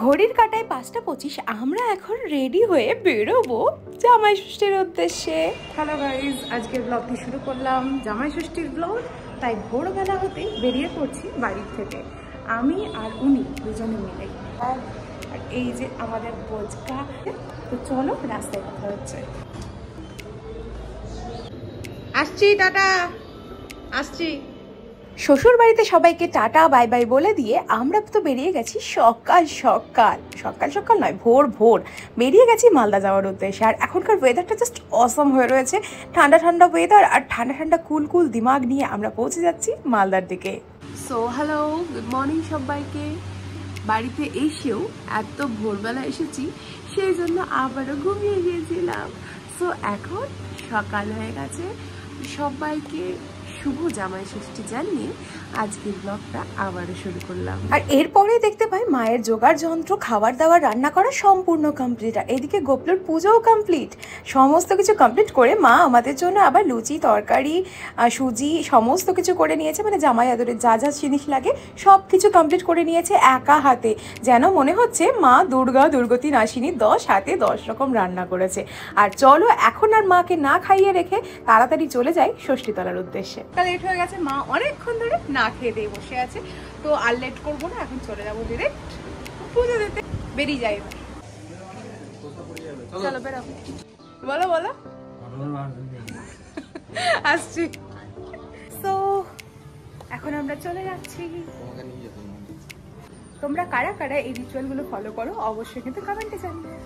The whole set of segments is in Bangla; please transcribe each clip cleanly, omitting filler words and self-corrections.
ঘড়ির কাঁটায় 5:25। আমরা এখন রেডি হয়ে বেরোবো জামাই ষষ্ঠীর উদ্দেশ্যে। হ্যালো গাইজ, আজকের ব্লগটি শুরু করলাম জামাই ষষ্ঠীর ব্লগ। তাই ভোরবেলা হতেই বেরিয়ে পড়ছি বাড়ির থেকে, আমি আর উনি দুজনে মিলে। আর এই যে আমাদের বোঝকা, তো চলো রাস্তায় কথা হচ্ছে। আসছি, টাটা, আসছি। শ্বশুর বাড়িতে সবাইকে টাটা বাই বাই বলে দিয়ে আমরা তো বেরিয়ে গেছি সকাল সকাল সকাল সকাল নয়, ভোর ভোর বেরিয়ে গেছি মালদা যাওয়ার উদ্দেশ্যে। আর এখনকার ওয়েদারটা জাস্ট অসম হয়ে রয়েছে, ঠান্ডা ঠান্ডা ওয়েদার আর ঠান্ডা ঠান্ডা কুল কুল দিমাগ নিয়ে আমরা পৌঁছে যাচ্ছি মালদার দিকে। সো হ্যালো, গুড মর্নিং সবাইকে। বাড়িতে এসেও এত ভোরবেলা এসেছি, সেই জন্য আবারও ঘুমিয়ে গিয়েছিলাম। সো এখন সকাল হয়ে গেছে। সবাইকে শুভ জামাই ষষ্ঠী জানিয়ে আজকের ব্লগটা আবারও শুরু করলাম। আর এরপরে দেখতে পাই মায়ের জোগাড় যন্ত্র, খাবার দাবার রান্না করা সম্পূর্ণ কমপ্লিট। আর এদিকে গোপলোর পুজোও কমপ্লিট। সমস্ত কিছু কমপ্লিট করে মা আমাদের জন্য আবার লুচি, তরকারি, সুজি সমস্ত কিছু করে নিয়েছে। মানে জামাই আদরের যা যা জিনিস লাগে সব কিছু কমপ্লিট করে নিয়েছে একা হাতে। যেন মনে হচ্ছে মা দুর্গা দুর্গতি নাসিনী 10 হাতে 10 রকম রান্না করেছে। আর চলো এখন আর মাকে না খাইয়ে রেখে তাড়াতাড়ি চলে যাই ষষ্ঠীতলার উদ্দেশ্যে। লেট হয়ে গেছে, মা অনেকক্ষণ ধরে না খেয়ে দিয়ে বসে আছে, তো আর লেট করবো না, এখন চলে যাবো ডিরেক্ট পুজো দিতে। বেরিয়ে যাই এবার, চলো বেরো। বলো বলো, আসছি। তো এখন আমরা চলে যাচ্ছি। তোমরা কারা কারা এই রিচুয়ালগুলো ফলো করো অবশ্যই কিন্তু কমেন্টে জানিও।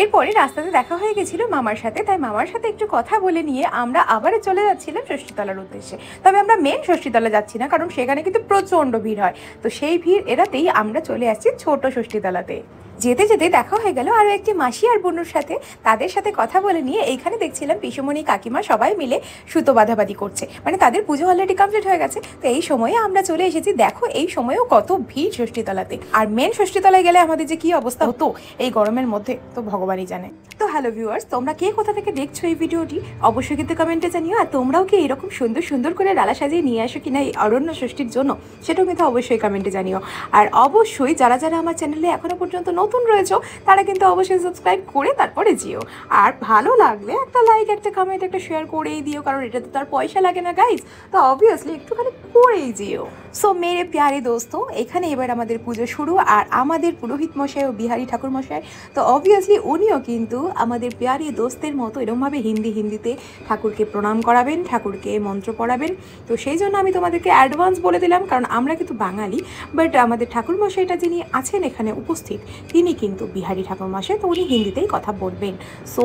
এরপরে রাস্তাতে দেখা হয়ে গেছিল মামার সাথে, তাই মামার সাথে একটু কথা বলে নিয়ে আমরা আবারও চলে যাচ্ছিলাম ষষ্ঠীতলার উদ্দেশ্যে। তবে আমরা মেন ষষ্ঠীতলা যাচ্ছি না, কারণ সেখানে কিন্তু প্রচণ্ড ভিড় হয়। তো সেই ভিড় এড়াতেই আমরা চলে আসছি ছোট ষষ্ঠীতলাতে। যেতে যেতে দেখা হয়ে গেল আরও একটি মাসি আর বোনুর সাথে। তাদের সাথে কথা বলে নিয়ে এইখানে দেখছিলাম পিসুমণি কাকিমা সবাই মিলে সুতো বাঁধাবাঁধি করছে। মানে তাদের পুজো অলরেডি কমপ্লিট হয়ে গেছে। তো এই সময়ে আমরা চলে এসেছি। দেখো এই সময়েও কত ভিড় ষষ্ঠীতলাতে। আর মেন ষষ্ঠীতলায় গেলে আমাদের যে কি অবস্থা হতো এই গরমের মধ্যে, তো ভগবানই জানে। তো হ্যালো ভিউয়ার্স, তোমরা কে কোথা থেকে দেখছো এই ভিডিওটি অবশ্যই কিন্তু কমেন্টে জানিও। আর তোমরাও কি এরকম সুন্দর সুন্দর করে ডালা সাজিয়ে নিয়ে আসো কিনা এই অরণ্য ষষ্ঠীর জন্য, সেটাও কিন্তু অবশ্যই কমেন্টে জানিও। আর অবশ্যই যারা যারা আমার চ্যানেলে এখনো পর্যন্ত নতুন রয়েছে তারা কিন্তু অবশ্যই সাবস্ক্রাইব করে তারপরে যেও। আর ভালো লাগলে একটা লাইক, একটা কমেন্ট, একটা শেয়ার করেই দিও, কারণ এটা তো তার পয়সা লাগে না গাইজ। তো অবভিয়াসলি একটুখানি করেই যেও। সো মেরে প্যারে দোস্ত, এখানে এবার আমাদের পুজো শুরু। আর আমাদের পুরোহিত মশাই ও বিহারি ঠাকুর মশাই, তো অবভিয়াসলি উনিও কিন্তু আমাদের প্যারি দোস্তের মতো এরকমভাবে হিন্দিতে ঠাকুরকে প্রণাম করাবেন, ঠাকুরকে মন্ত্র পড়াবেন। তো সেই জন্য আমি তোমাদেরকে অ্যাডভান্স বলে দিলাম, কারণ আমরা কিন্তু বাঙালি, বাট আমাদের ঠাকুর মশাইটা যিনি আছেন এখানে উপস্থিত তিনি কিন্তু বিহারি ঠাকুর মশাই, তো উনি হিন্দিতেই কথা বলবেন। সো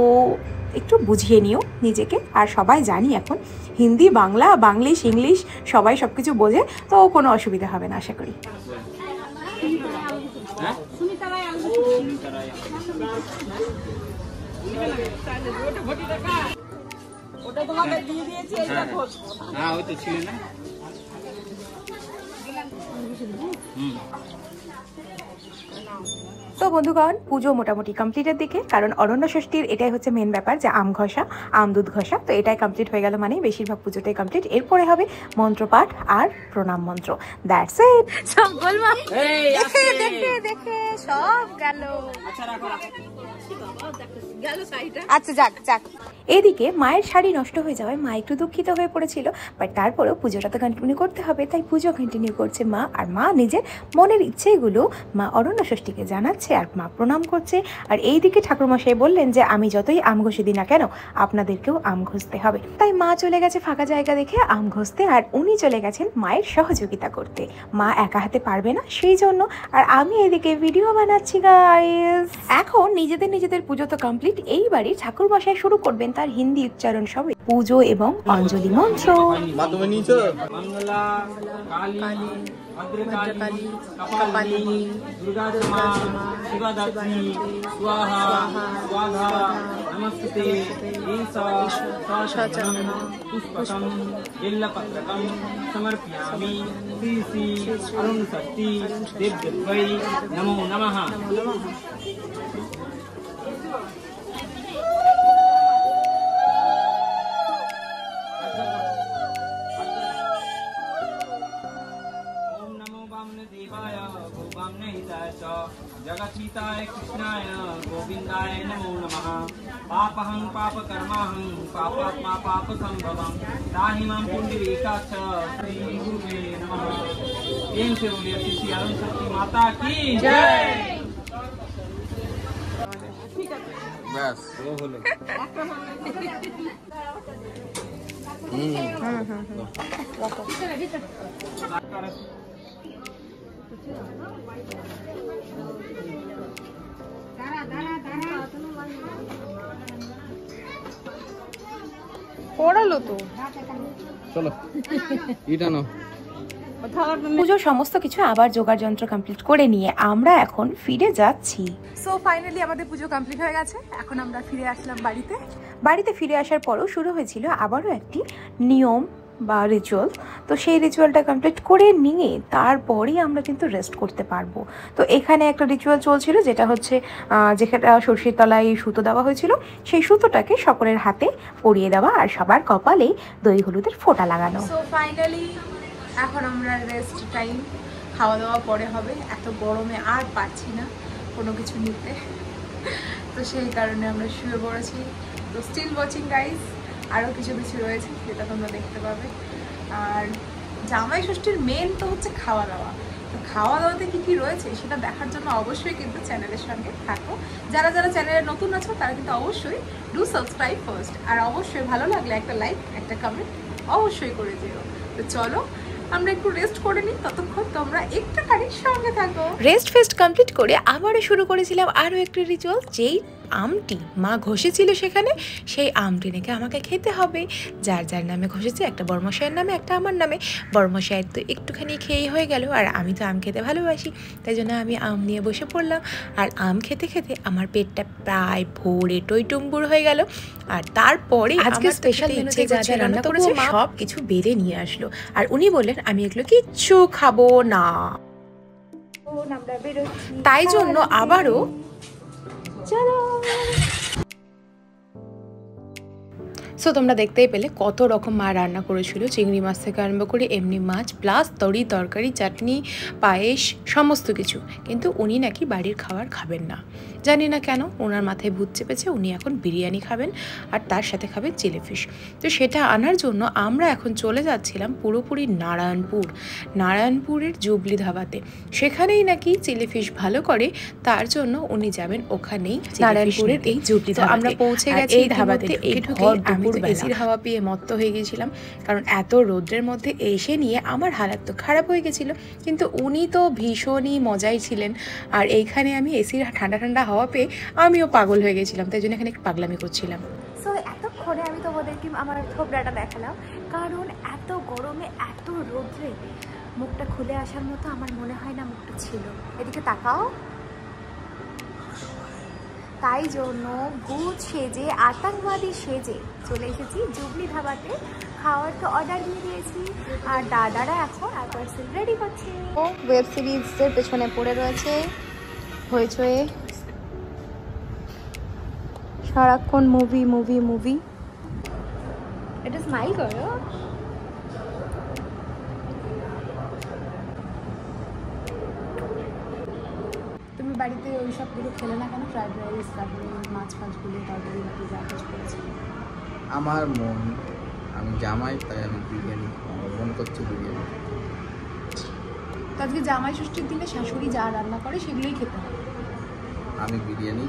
একটু বুঝিয়ে নিও নিজেকে। আর সবাই জানি এখন হিন্দি, বাংলা, বাংলিশ, ইংলিশ সবাই সব কিছু বোঝে, তো কোনো অসুবিধা হবে না আশা করি। ওটা তোমাকে দিয়ে দিয়েছি, হ্যাঁ ওই তো ছিল না। তো বন্ধুগণ, পুজো মোটামুটি কমপ্লিটের দিকে, কারণ অরণ্য ষষ্ঠীর এটাই হচ্ছে মেন ব্যাপার, যে আম ঘষা, আম দুধ ঘষা। তো এটাই কমপ্লিট হয়ে গেল, মানে বেশিরভাগ পুজোটাই কমপ্লিট। এরপরে হবে মন্ত্রপাঠ আর প্রণাম মন্ত্র, দ্যাটস ইট। সব বলবো, দেখে দেখে দেখে সব গেল। আচ্ছা যাক যাক। এদিকে মায়ের শাড়ি নষ্ট হয়ে যাওয়ায় মা একটু দুঃখিত হয়ে পড়েছিল, বাট তারপরেও পুজোটা তো কন্টিনিউ করতে হবে, তাই পুজো কন্টিনিউ করছে মা। আর মা নিজের মনের ইচ্ছেগুলো মা অরণ্য ষষ্ঠীকে জানাচ্ছে আর মা প্রণাম করছে। আর এইদিকে ঠাকুরমশাই বললেন যে আমি যতই আম ঘষে দিই না কেন, আপনাদেরকেও আম ঘষতে হবে। তাই মা চলে গেছে ফাঁকা জায়গা দেখে আম ঘষতে, আর উনি চলে গেছেন মায়ের সহযোগিতা করতে। মা একা হাতে পারবে না সেই জন্য, আর আমি এদিকে ভিডিও বানাচ্ছি গাইস। এখন নিজেদের পুজো তো কমপ্লিট, এইবারই ঠাকুরমশাই শুরু করবেন তার হিন্দি উচ্চারণ সহ পুজো এবং অঞ্জলি মন্ত্র। ভদ্রকালী, কপালিনী, দুর্গা মা, শিবদাত্রী, স্বাহা স্বাহা, নমস্তে ঈশা সচন্দন পুষ্পকম বিল্লপত্রকম সমর্পয়ামি শ্রী অরুণ ষষ্ঠী দেব্যৈ নমো নমঃ। जगत्पिताय कृष्णाय गोविंदाय नमो नमः। पापहं पापकर्माहं पापात्मा पापसंभवं ताहि मां पुंडरीकाक्ष श्री गुरुवे नमः। प्रेम से बोलिए श्री अरुण शक्ति माता की जय। बस वो হলো পড়ালো তো চলো এটা নাও। পুজোর সমস্ত কিছু আবার জোগাড় যন্ত্র কমপ্লিট করে নিয়ে আমরা এখন ফিরে যাচ্ছি। সো ফাইনালি আমাদের পুজো কমপ্লিট হয়ে গেছে। এখন আমরা ফিরে আসলাম বাড়িতে ফিরে আসার পরও শুরু হয়েছিল আবারও একটি নিয়ম বা রিচুয়াল। তো সেই রিচুয়ালটা কমপ্লিট করে নিয়ে তারপরেই আমরা কিন্তু রেস্ট করতে পারবো। তো এখানে একটা রিচুয়াল চলছিল, যেটা হচ্ছে যেখানে সরষের তলায় সুতো দেওয়া হয়েছিল, সেই সুতোটাকে সকলের হাতে পরিয়ে দেওয়া আর সবার কপালে দই হলুদের ফোঁটা লাগানো। সো ফাইনালি এখন আমরা রেস্ট টাইম, খাওয়া দাওয়া পরে হবে। এত গরমে আর পারছি না কোনো কিছু নিতে, তো সেই কারণে আমরা শুয়ে পড়েছি। তো স্টিল ওয়াচিং গাইজ, আরও কিছু রয়েছে যেটা তোমরা দেখতে পাবে। আর জামাই ষষ্ঠীর মেন তো হচ্ছে খাওয়া দাওয়া। তো খাওয়া দাওয়াতে কী কী রয়েছে সেটা দেখার জন্য অবশ্যই কিন্তু চ্যানেলের সঙ্গে থাকো। যারা যারা চ্যানেলে নতুন আছো তারা কিন্তু অবশ্যই ডু সাবস্ক্রাইব ফার্স্ট, আর অবশ্যই ভালো লাগলে একটা লাইক একটা কমেন্ট অবশ্যই করে দিও। তো চলো আমরা একটু রেস্ট করে নিই, ততক্ষণ তোমরা একটুখানি সঙ্গে থাকো। রেস্ট ফেস্ট কমপ্লিট করে আবারও শুরু করেছিলাম আরও একটি রিচুয়াল। যেই আমটি মা ঘষেছিল সেখানে, সেই আমটি নাকি আমাকে খেতে হবে। যার যার নামে ঘষেছে, একটা বড়মশাইয়ের নামে একটা আমার নামে। বড়মশাইয়ের তো একটুখানি খেয়েই হয়ে গেল, আর আমি তো আম খেতে ভালোবাসি, তাই জন্য আমি আম নিয়ে বসে পড়লাম। আর আম খেতে খেতে আমার পেটটা প্রায় ভরে টইটুম্বুর হয়ে গেল। আর তারপরে আজকে স্পেশাল মেনুতে যা যা রান্না করেছে সব কিছু বেড়ে নিয়ে আসলো, আর উনি বললেন আমি এগুলো কিচ্ছু খাবো না। তাই জন্য আবারও চলো। সো তোমরা দেখতেই পেলে কত রকম মা রান্না করেছিল, চিংড়ি মাছ থেকে আরম্ভ করে এমনি মাছ, প্লাস তরকারি, চাটনি, পায়েস, সমস্ত কিছু। কিন্তু উনি নাকি বাড়ির খাবার খাবেন না, জানি না কেন। ওনার মাথায় ভূত চেপেছে, উনি এখন বিরিয়ানি খাবেন আর তার সাথে খাবেন চিলি ফিশ। তো সেটা আনার জন্য আমরা এখন চলে যাচ্ছিলাম পুরোপুরি নারায়ণপুরের জুবলি ধাবাতে। সেখানেই নাকি চিলি ফিশ ভালো করে, তার জন্য উনি যাবেন ওখানেই, নারায়ণপুরের এই জুবলি ধাবা। আমরা পৌঁছে গেছি এই ধাবাতে। আমি তো এসির হাওয়া পেয়ে মত্ত হয়ে গেছিলাম, কারণ এত রোদ্রের মধ্যে এসে নিয়ে আমার হালাত তো খারাপ হয়ে গেছিল। কিন্তু উনি তো ভীষণই মজাই ছিলেন, আর এইখানে আমি এসির ঠান্ডা ঠান্ডা হাওয়া পেয়ে আমিও পাগল হয়ে গেছিলাম, তাই জন্য এখানে একটু পাগলামি করছিলাম। সো এতক্ষণে আমি তোমাদেরকে আমার থোবড়াটা দেখালাম, কারণ এত গরমে এত রোদ্রে মুখটা খুলে আসার মতো আমার মনে হয় না মুখটা ছিল। এদিকে তাকাও। তাই জন্য ভূত সেজে, আতঙ্কবাদী সেজে চলে এসেছি জুবলি ধাবাতে। খাওয়ার তো অর্ডার দিয়ে দিয়েছি, আর দাদারা এখন পার্সেল রেডি করছে। ওয়েব সিরিজের পেছনে পড়ে রয়েছে হইচই, সারাক্ষণ মুভি। এটা স্মাইল করো। তুমি বাড়িতে ওই সবগুলো খেলে না কেন? ফ্রাইড রাইস, তারপরে মাছগুলো, তরকারি যা কিছু করেছি। আমার মন, আমি জামাই, তাই আমি বিরিয়ানি মন করছি বিরিয়ানি। আজকে জামাই ষষ্ঠীর দিনে শাশুড়ি যা রান্না করে সেগুলোই খেতে হবে। আমি বিরিয়ানি,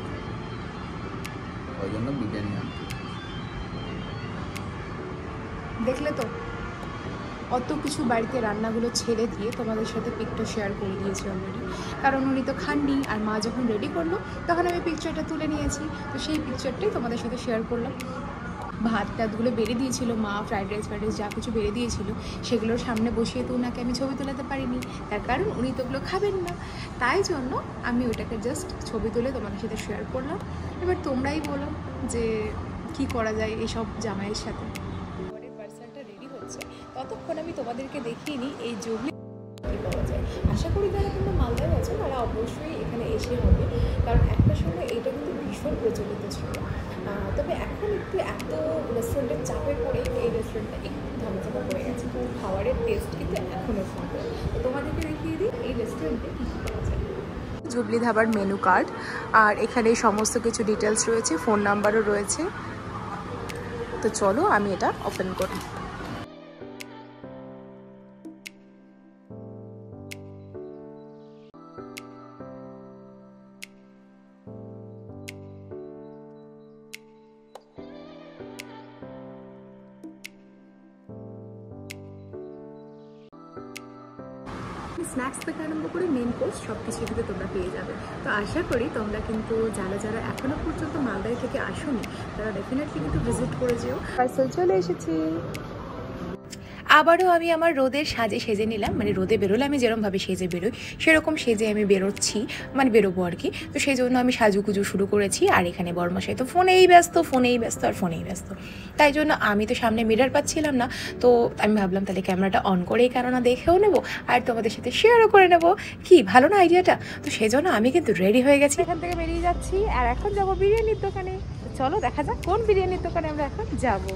ওই জন্য বিরিয়ানি আনতে। দেখলে তো অত কিছু বাড়িতে রান্নাগুলো ছেড়ে দিয়ে তোমাদের সাথে পিকটা শেয়ার করে দিয়েছি অলরেডি, কারণ উনি তো খাননি। আর মা যখন রেডি করলো তখন আমি পিকচারটা তুলে নিয়েছি, তো সেই পিকচারটাই তোমাদের সাথে শেয়ার করলাম। ভাত টাতগুলো বেড়ে দিয়েছিল মা, ফ্রাইড রাইস যা কিছু বেড়ে দিয়েছিল সেগুলোর সামনে বসিয়ে তো ওনাকে আমি ছবি তোলাতে পারিনি, তার কারণ উনি তো ওগুলো খাবেন না। তাই জন্য আমি ওইটাকে জাস্ট ছবি তুলে তোমাদের সাথে শেয়ার করলাম। এবার তোমরাই বলো যে কি করা যায় এইসব জামাইয়ের সাথে। পার্সেলটা রেডি হচ্ছে, ততক্ষণ আমি তোমাদেরকে দেখিয়ে নিই এই জুবলি কী পাওয়া যায়। আশা করি যারা কিন্তু মালদায় আছে তারা অবশ্যই এখানে এসে হবে, কারণ একটা সময় এটা কিন্তু ভীষণ প্রচলিত ছিল। তবে এখন একটু এত রেস্টুরেন্টের চাপে পড়ে এই রেস্টুরেন্টটা একটু ধামাচাপা পড়ে গেছে, কিন্তু খাবারের টেস্ট কিন্তু এখনও সুন্দর। তো তোমাদেরকে দেখিয়ে দিই এই রেস্টুরেন্টে কী পাওয়া যায়। জুবলি ধাবার মেনু কার্ড, আর এখানে সমস্ত কিছু ডিটেলস রয়েছে, ফোন নাম্বারও রয়েছে। তো চলো আমি এটা ওপেন করি। স্ন্যাক্স থেকে আরম্ভ করে মেন কোর্স সব কিছু কিন্তু তোমরা পেয়ে যাবে। তো আশা করি তোমরা কিন্তু যারা যারা এখনো পর্যন্ত মালদায় থেকে আসোনি তারা ডেফিনেটলি কিন্তু ভিজিট করে যেও। পার্সেল চলে এসেছি। আবারও আমি আমার রোদের সাজে সেজে নিলাম, মানে রোদে বেরোলে আমি যেরকমভাবে সেজে বেরোই সেরকম সেজে আমি বেরোচ্ছি, মানে বেরোবো আর কি। তো সেই জন্য আমি সাজুকুজু শুরু করেছি। আর এখানে বরমশাই তো ফোনেই ব্যস্ত আর ফোনেই ব্যস্ত। তাই জন্য আমি তো সামনে মিরর পাচ্ছিলাম না। তো আমি ভাবলাম তাহলে ক্যামেরাটা অন করেই কেননা দেখেও নেবো আর তোমাদের সাথে শেয়ারও করে নেবো। কি ভালো না আইডিয়াটা? তো সেই জন্য আমি কিন্তু রেডি হয়ে গেছি, এখান থেকে বেরিয়ে যাচ্ছি। আর এখন যাবো বিরিয়ানির দোকানে। চলো দেখা যাক কোন বিরিয়ানির দোকানে আমরা এখন যাবো।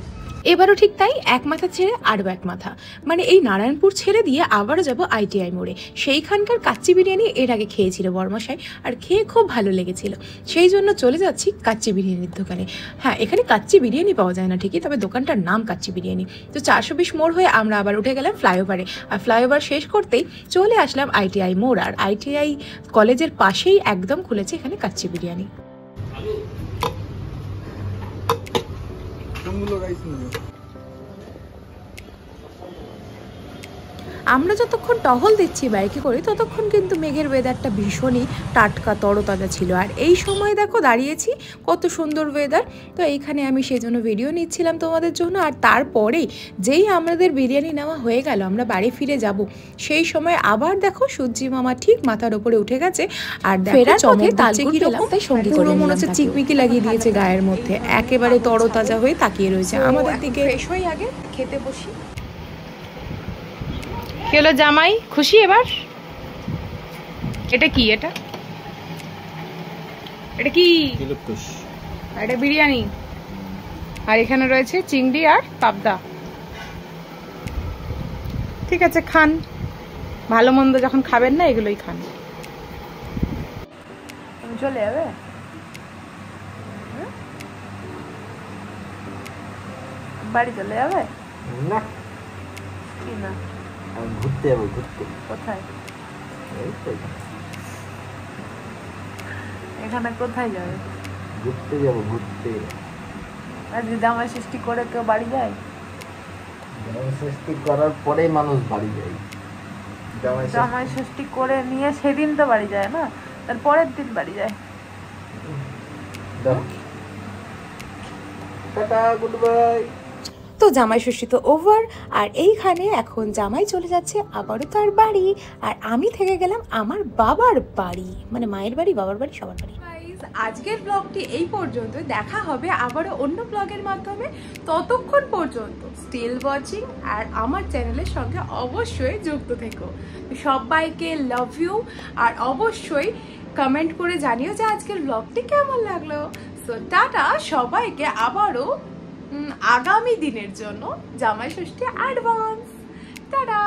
এবারও ঠিক তাই, এক মাথা ছেড়ে আরও এক মাথা, মানে এই নারায়ণপুর ছেড়ে দিয়ে আবারও যাব ITI মোড়ে। সেইখানকার কাচ্চি বিরিয়ানি এর আগে খেয়েছিল বরমশাই, আর খেয়ে খুব ভালো লেগেছিল। সেই জন্য চলে যাচ্ছি কাচ্চি বিরিয়ানির দোকানে। হ্যাঁ, এখানে কাচ্চি বিরিয়ানি পাওয়া যায় না ঠিকই, তবে দোকানটার নাম কাচ্চি বিরিয়ানি। তো 420 মোড় হয়ে আমরা আবার উঠে গেলাম ফ্লাইওভারে, আর ফ্লাইওভার শেষ করতেই চলে আসলাম ITI মোড়। আর ITI কলেজের পাশেই একদম খুলেছে এখানে কাচ্চি বিরিয়ানি। আমরা যতক্ষণ টহল দিচ্ছি বাইকে করে ততক্ষণ কিন্তু মেঘের ওয়েদারটা ভীষণই টাটকা তরতাজা ছিল। আর এই সময় দেখো দাঁড়িয়েছি, কত সুন্দর ওয়েদার। তো এইখানে আমি সেই জন্য ভিডিও নিচ্ছিলাম তোমাদের জন্য। আর তারপরেই যেই আমাদের বিরিয়ানি নেওয়া হয়ে গেল, আমরা বাড়ি ফিরে যাব, সেই সময় আবার দেখো সূর্যি মামা ঠিক মাথার উপরে উঠে গেছে। আর ফেরার পথে তালগুড় পেলাম, তাই সঙ্গে করে মনে হচ্ছে চিকমিকি লাগিয়ে দিয়েছে গায়ের মধ্যে, একেবারে তরতাজা হয়ে তাকিয়ে রয়েছে আমাদের দিকে। ফ্রেশ হয়ে আগে খেতে বসি। কি হলো জামাই, খুশি এবার? এটা কি? এটা কি? এটা বিরিয়ানি, আর এখানে রয়েছে চিংড়ি আর পাবদা। ঠিক আছে, খান। ভালো মন্দ যখন খাবেন না, এগুলোই খান। চলে যাবে বাড়ি? চলে যাবে না? কি না, ঘুরতে যাবো। ঘুরতে কোথায়? এখানে কোথায় যাবে? ঘুরতে যাবো, ঘুরতে। আজকে জামাই ষষ্ঠী করে কেউ বাড়ি যায়? জামাই ষষ্ঠী করার পরেই মানুষ বাড়ি যায়। জামাই ষষ্ঠী করে নিয়ে সেদিন তো বাড়ি যায় না, তার পরের দিন বাড়ি যায়। Tata, good bye. তো জামাই ষষ্ঠী তো ওভার, আর এইখানে এখন জামাই চলে যাচ্ছে আবারও তার বাড়ি, আর আমি থেকে গেলাম আমার বাবার বাড়ি, মানে মায়ের বাড়ি, বাবার বাড়ি, সবার বাড়ি। আজকের ব্লগটি এই পর্যন্ত, দেখা হবে আবারও অন্য ব্লগের মাধ্যমে। ততক্ষণ পর্যন্ত স্টিল ওয়াচিং আর আমার চ্যানেলের সঙ্গে অবশ্যই যুক্ত থেকো। সবাইকে লাভ ইউ, আর অবশ্যই কমেন্ট করে জানিও যে আজকের ব্লগটি কেমন লাগলো। সো টাটা সবাইকে, আবারও আগামী দিনের জন্য জামাই ষষ্ঠী অ্যাডভান্স। টাটা।